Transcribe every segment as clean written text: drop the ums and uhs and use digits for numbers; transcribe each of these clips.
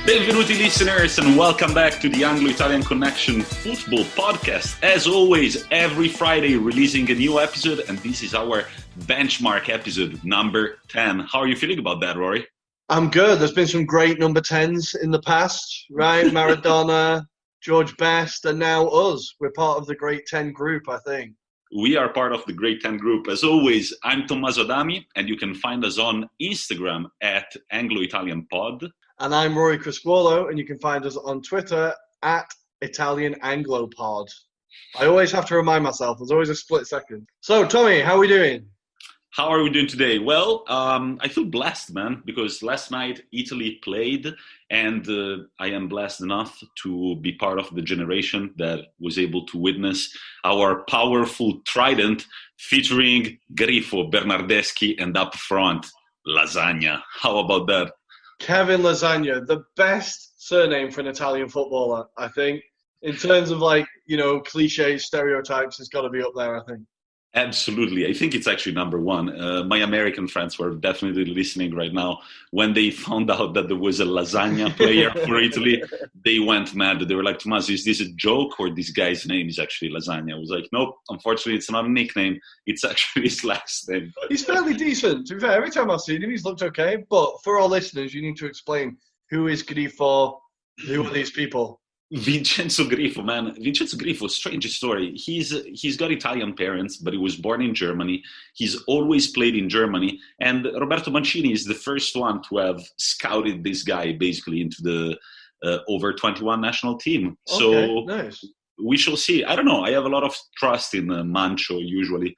Benvenuti listeners and welcome back to the Anglo-Italian Connection Football Podcast. As always, every Friday releasing a new episode, and this is our benchmark episode, number 10. How are you feeling about that, Rory? I'm good. There's been some great number 10s in the past, right? Maradona, George Best, and now us. We're part of the Great 10 group, I think. We are part of the Great 10 group. As always, I'm Tommaso Adami, and you can find us on Instagram at Anglo-Italian Pod. And I'm Rory Criscuolo, and you can find us on Twitter at Italian Anglo Pod. I always have to remind myself. There's always a split second. So, Tommy, how are we doing? How are we doing today? Well, I feel blessed, man, because last night Italy played, and I am blessed enough to be part of the generation that was able to witness our powerful trident featuring Grifo, Bernardeschi, and up front, Lasagna. How about that? Kevin Lasagna, the best surname for an Italian footballer, I think. In terms of, cliches, stereotypes, it's got to be up there, I think. Absolutely. I think it's actually number one. My American friends were definitely listening right now. When they found out that there was a lasagna player for Italy, they went mad. They were like, Tommaso, is this a joke or this guy's name is actually Lasagna? I was like, nope, unfortunately, it's not a nickname. It's actually his last name. He's fairly decent. To be fair, every time I've seen him, he's looked okay. But for our listeners, you need to explain who is Grifo, who are these people? Vincenzo Grifo, man. Vincenzo Grifo, strange story. He's got Italian parents, but he was born in Germany. He's always played in Germany. And Roberto Mancini is the first one to have scouted this guy basically into the over 21 national team. So nice. We shall see. I don't know. I have a lot of trust in Mancho usually.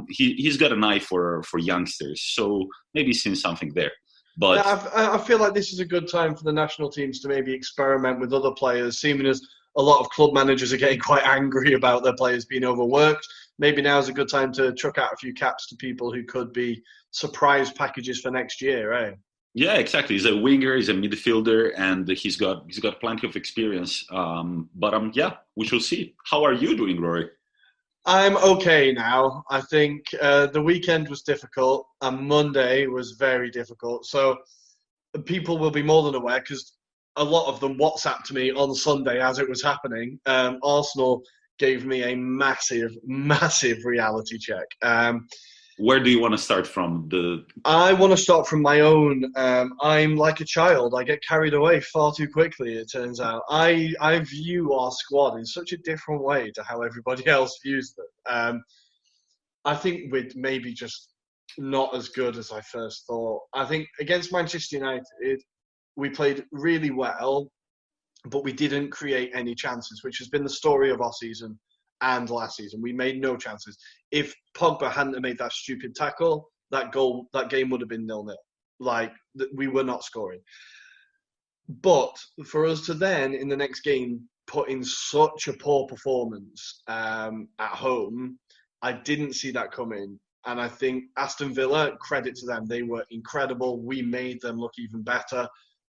He's got an eye for youngsters. So maybe seeing something there. But I feel like this is a good time for the national teams to maybe experiment with other players, seeming as a lot of club managers are getting quite angry about their players being overworked. Maybe now is a good time to chuck out a few caps to people who could be surprise packages for next year, eh? Yeah, exactly. He's a winger, he's a midfielder, and he's got plenty of experience. But we shall see. How are you doing, Rory? I'm okay now. I think the weekend was difficult and Monday was very difficult. So people will be more than aware because a lot of them WhatsApped me on Sunday as it was happening. Arsenal gave me a massive, massive reality check. Where do you want to start from? I want to start from my own. I'm like a child. I get carried away far too quickly, it turns out. I view our squad in such a different way to how everybody else views them. I think we're maybe just not as good as I first thought. I think against Manchester United, we played really well, but we didn't create any chances, which has been the story of our season. And last season, we made no chances. If Pogba hadn't made that stupid tackle, that game would have been 0-0. We were not scoring. But for us to then, in the next game, put in such a poor performance at home, I didn't see that coming. And I think Aston Villa, credit to them, they were incredible. We made them look even better.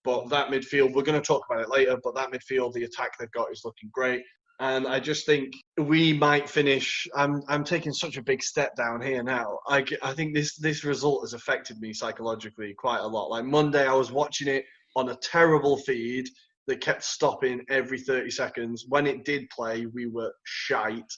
But that midfield, we're going to talk about it later, but that midfield, the attack they've got is looking great. And I just think we might finish. I'm taking such a big step down here now. I think this result has affected me psychologically quite a lot. Like Monday, I was watching it on a terrible feed that kept stopping every 30 seconds. When it did play, we were shite.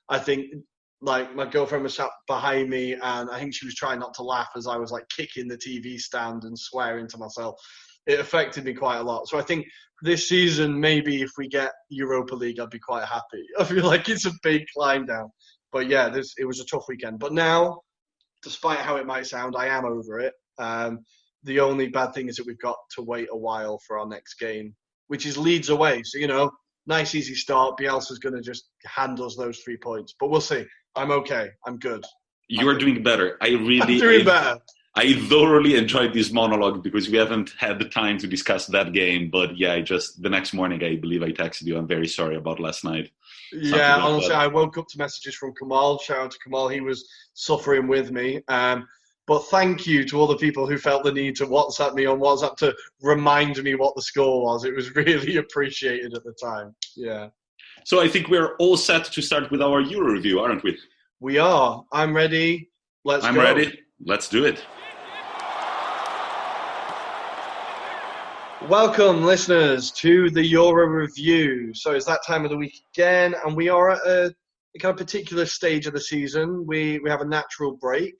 I think my girlfriend was sat behind me, and I think she was trying not to laugh as I was kicking the TV stand and swearing to myself. It affected me quite a lot. So I think this season, maybe if we get Europa League, I'd be quite happy. I feel like it's a big climb down. But yeah, it was a tough weekend. But now, despite how it might sound, I am over it. The only bad thing is that we've got to wait a while for our next game, which is Leeds away. So, nice, easy start. Bielsa's going to just hand us those 3 points. But we'll see. I'm okay. I'm good. You're doing better. I'm doing better. I thoroughly enjoyed this monologue because we haven't had the time to discuss that game. But yeah, the next morning, I believe I texted you. I'm very sorry about last night. Yeah, honestly, I woke up to messages from Kamal. Shout out to Kamal. He was suffering with me. But thank you to all the people who felt the need to WhatsApp me on WhatsApp to remind me what the score was. It was really appreciated at the time. Yeah. So I think we're all set to start with our Euro review, aren't we? We are. I'm ready. I'm ready. Let's do it. Welcome, listeners, to the Euro Review. So it's that time of the week again, and we are at a kind of particular stage of the season. We have a natural break.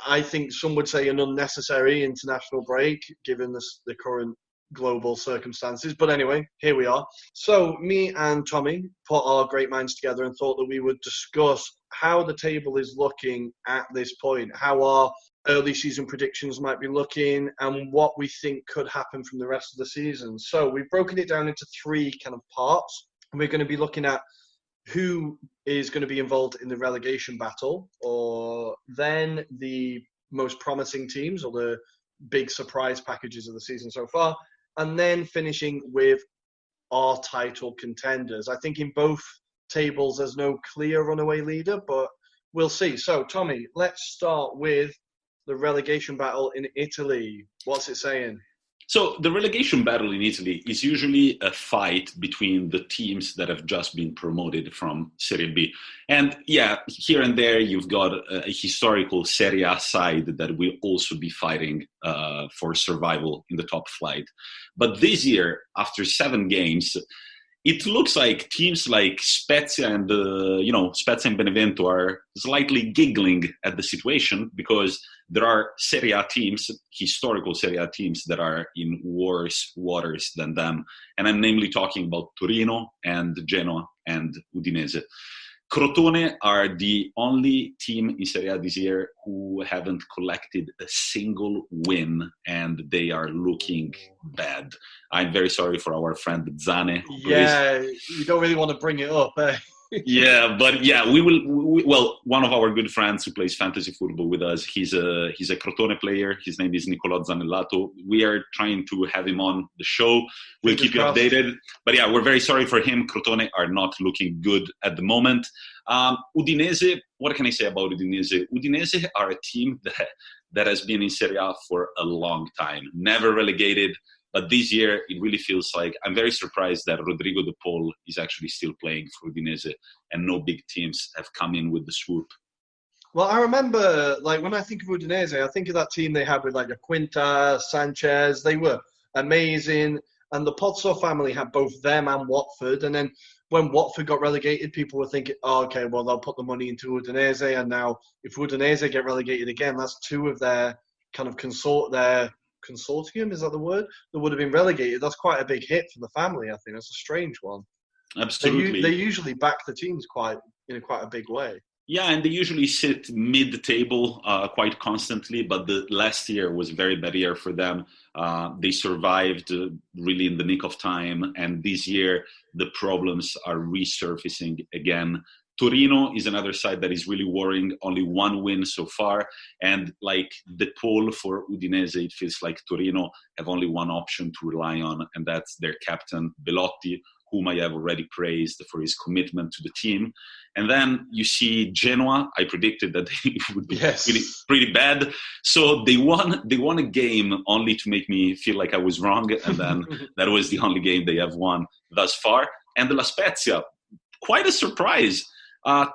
I think some would say an unnecessary international break, given the current global circumstances. But anyway, here we are. So me and Tommy put our great minds together and thought that we would discuss how the table is looking at this point, how our early season predictions might be looking, and what we think could happen from the rest of the season. So we've broken it down into three kind of parts, and we're going to be looking at who is going to be involved in the relegation battle, or then the most promising teams or the big surprise packages of the season so far, and then finishing with our title contenders. I think in both tables there's no clear runaway leader, but we'll see. So Tommy, let's start with the relegation battle in Italy. What's it saying? So the relegation battle in Italy is usually a fight between the teams that have just been promoted from Serie B. And yeah, here and there you've got a historical Serie A side that will also be fighting for survival in the top flight. But this year, after 7 games, it looks like teams like Spezia and Spezia and Benevento are slightly giggling at the situation, because there are Serie A teams, historical Serie A teams, that are in worse waters than them. And I'm namely talking about Torino and Genoa and Udinese. Crotone are the only team in Serie A this year who haven't collected a single win, and they are looking bad. I'm very sorry for our friend Zane. Yeah, you don't really want to bring it up, eh? Yeah, but yeah, we will. Well, one of our good friends who plays fantasy football with us, he's a Crotone player. His name is Nicolò Zanellato. We are trying to have him on the show. We'll keep you updated. But yeah, we're very sorry for him. Crotone are not looking good at the moment. Udinese, what can I say about Udinese? Udinese are a team that has been in Serie A for a long time, never relegated. But this year, it really feels like I'm very surprised that Rodrigo De Paul is actually still playing for Udinese, and no big teams have come in with the swoop. Well, I remember, like, when I think of Udinese, I think of that team they had with, like, Quinta, Sanchez. They were amazing. And the Pozzo family had both them and Watford. And then when Watford got relegated, people were thinking, oh, okay, well, they'll put the money into Udinese. And now if Udinese get relegated again, that's two of their kind of consortium, is that the word, that would have been relegated. That's quite a big hit for the family. I think that's a strange one. Absolutely. They usually back the teams in quite a big way. Yeah, and they usually sit mid-table quite constantly, but the last year was a very bad year for them. They survived really in the nick of time, and this year the problems are resurfacing again. Torino is another side that is really worrying, only 1 win so far. And like the poll for Udinese, it feels like Torino have only one option to rely on, and that's their captain, Belotti, whom I have already praised for his commitment to the team. And then you see Genoa. I predicted that they would be pretty bad. So they won a game only to make me feel like I was wrong. And then that was the only game they have won thus far. And the La Spezia, quite a surprise.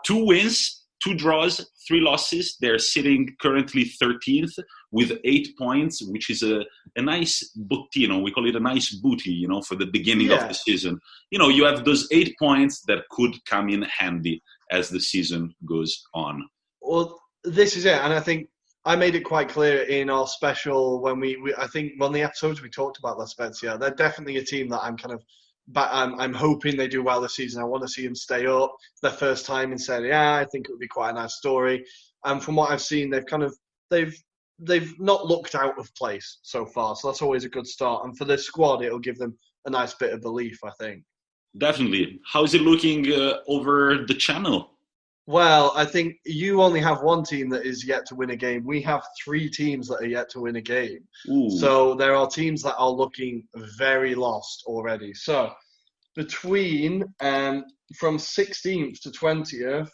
2 wins, 2 draws, 3 losses. They're sitting currently 13th with 8 points, which is a nice bottino. We call it a nice booty, for the beginning of the season. You have those 8 points that could come in handy as the season goes on. Well, this is it. And I think I made it quite clear in our special when I think on the episodes we talked about La Spezia. They're definitely a team that I'm kind of, but I'm hoping they do well this season. I want to see them stay up. It's their first time in Serie A. I think it would be quite a nice story. And from what I've seen, they've not looked out of place so far. So that's always a good start. And for the squad, it'll give them a nice bit of belief, I think. Definitely. How's it looking over the channel? Well, I think you only have one team that is yet to win a game. We have 3 teams that are yet to win a game. Ooh. So there are teams that are looking very lost already. So between from 16th to 20th,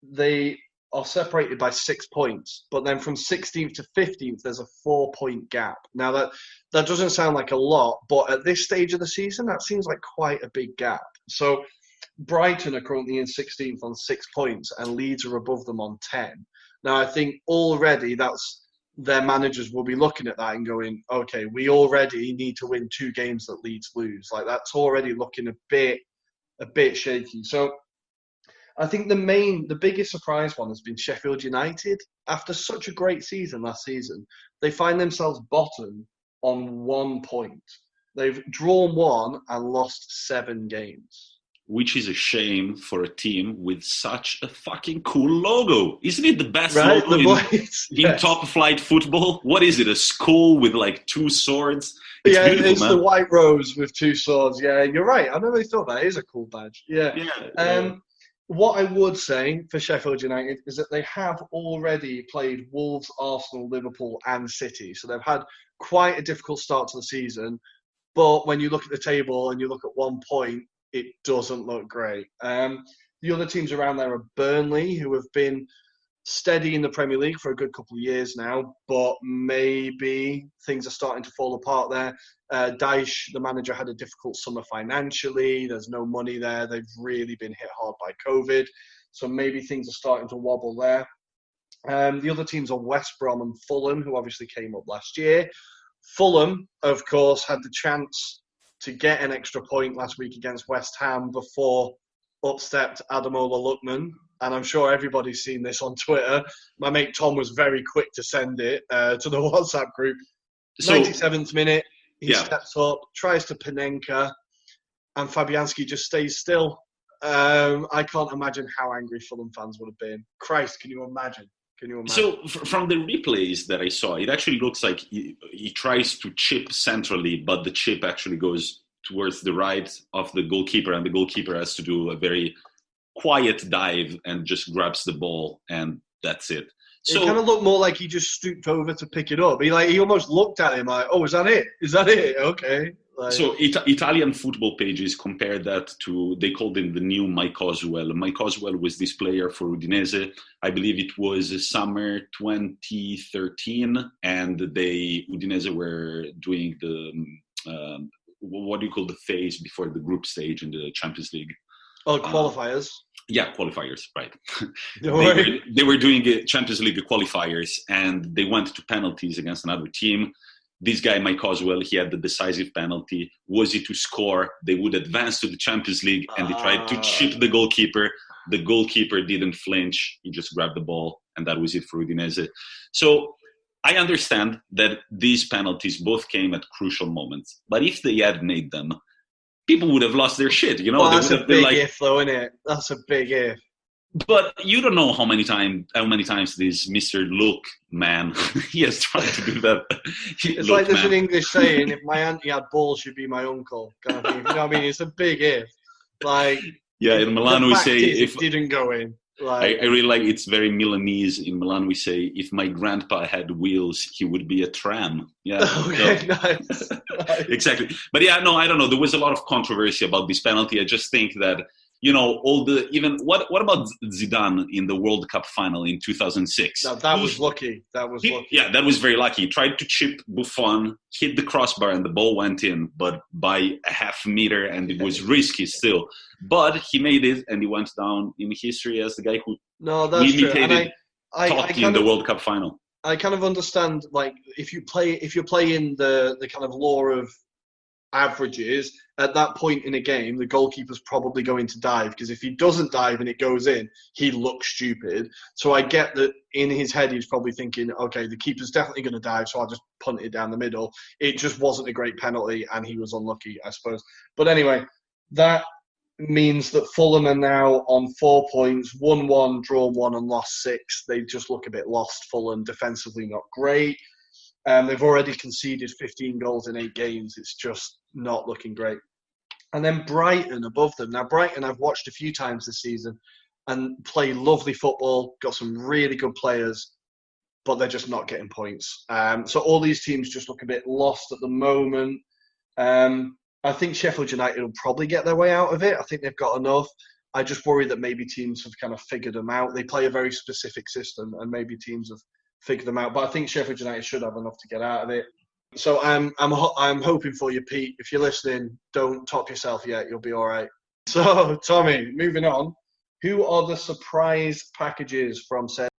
they are separated by 6 points. But then from 16th to 15th, there's a 4-point gap. Now that doesn't sound like a lot, but at this stage of the season, that seems like quite a big gap. So Brighton are currently in 16th on 6 points, and Leeds are above them on 10. Now, I think already that's their managers will be looking at that and going, okay, we already need to win 2 games that Leeds lose. Like, that's already looking a bit shaky. So I think the biggest surprise one has been Sheffield United. After such a great season last season, they find themselves bottom on 1 point. They've drawn 1 and lost 7 games. Which is a shame for a team with such a fucking cool logo. Isn't it the best Right? logo in top flight football? What is it, a skull with like 2 swords? It's beautiful, it's man. the white rose with 2 swords. Yeah, you're right. I never really thought that. It is a cool badge. Yeah. What I would say for Sheffield United is that they have already played Wolves, Arsenal, Liverpool and City. So they've had quite a difficult start to the season. But when you look at the table and you look at 1 point, it doesn't look great. The other teams around there are Burnley, who have been steady in the Premier League for a good couple of years now, but maybe things are starting to fall apart there. Dyche, the manager, had a difficult summer financially. There's no money there. They've really been hit hard by COVID. So maybe things are starting to wobble there. The other teams are West Brom and Fulham, who obviously came up last year. Fulham, of course, had the chance to get an extra point last week against West Ham before up stepped Ademola Lookman. And I'm sure everybody's seen this on Twitter. My mate Tom was very quick to send it to the WhatsApp group. 97th minute, he steps up, tries to Panenka, and Fabianski just stays still. I can't imagine how angry Fulham fans would have been. Christ, can you imagine? So from the replays that I saw, it actually looks like he tries to chip centrally, but the chip actually goes towards the right of the goalkeeper, and the goalkeeper has to do a very quiet dive and just grabs the ball, and that's it. So, it kind of looked more like he just stooped over to pick it up. He almost looked at him like, oh, is that it? Is that it? Okay. So Italian football pages compared that to, they called him the new Mike Oswell. Mike Oswell was this player for Udinese. I believe it was summer 2013, and Udinese were doing the, what do you call the phase before the group stage in the Champions League? Oh, qualifiers. Yeah, qualifiers, right. They were doing Champions League qualifiers, and they went to penalties against another team. This guy, Mike Oswell, he had the decisive penalty. Was he to score, they would advance to the Champions League, and they tried to chip the goalkeeper. The goalkeeper didn't flinch. He just grabbed the ball, and that was it for Udinese. So I understand that these penalties both came at crucial moments. But if they had made them, people would have lost their shit. You know, well, that's a big if, though, isn't it? That's a big if. But you don't know how many times this Mr. Look man he has tried to do that. It's like there's an English saying: "If my auntie had balls, she'd be my uncle." Kind of thing. You know what I mean? It's a big if. Like, in Milan we say if it didn't go in. Like, I really like, it's very Milanese. In Milan we say, if my grandpa had wheels, he would be a tram. Yeah. Okay, nice. Exactly. But I don't know. There was a lot of controversy about this penalty. I just think that, what about Zidane in the World Cup final in 2006? No, that was lucky. Yeah, that was very lucky. He tried to chip Buffon, hit the crossbar, and the ball went in, but by a half meter, and it was risky still. But he made it, and he went down in history as the guy who imitated Totti in the World Cup final. I kind of understand, like, if you're playing the kind of law of averages, at that point in a game, the goalkeeper's probably going to dive, because if he doesn't dive and it goes in, he looks stupid. So I get that in his head, he's probably thinking, okay, the keeper's definitely going to dive, so I'll just punt it down the middle. It just wasn't a great penalty, and he was unlucky, I suppose. But anyway, that means that Fulham are now on 4 points, won 1, drawn 1, and lost 6. They just look a bit lost. Fulham defensively not great. They've already conceded 15 goals in 8 games. It's just not looking great. And then Brighton above them. Now, Brighton I've watched a few times this season and play lovely football, got some really good players, but they're just not getting points. So all these teams just look a bit lost at the moment. I think Sheffield United will probably get their way out of it. I think they've got enough. I just worry that maybe teams have kind of figured them out. They play a very specific system, and maybe teams have figured them out. But I think Sheffield United should have enough to get out of it. So I'm hoping for you, Pete. If you're listening, don't top yourself yet. You'll be all right. So, Tommy, moving on. Who are the surprise packages from Serie A?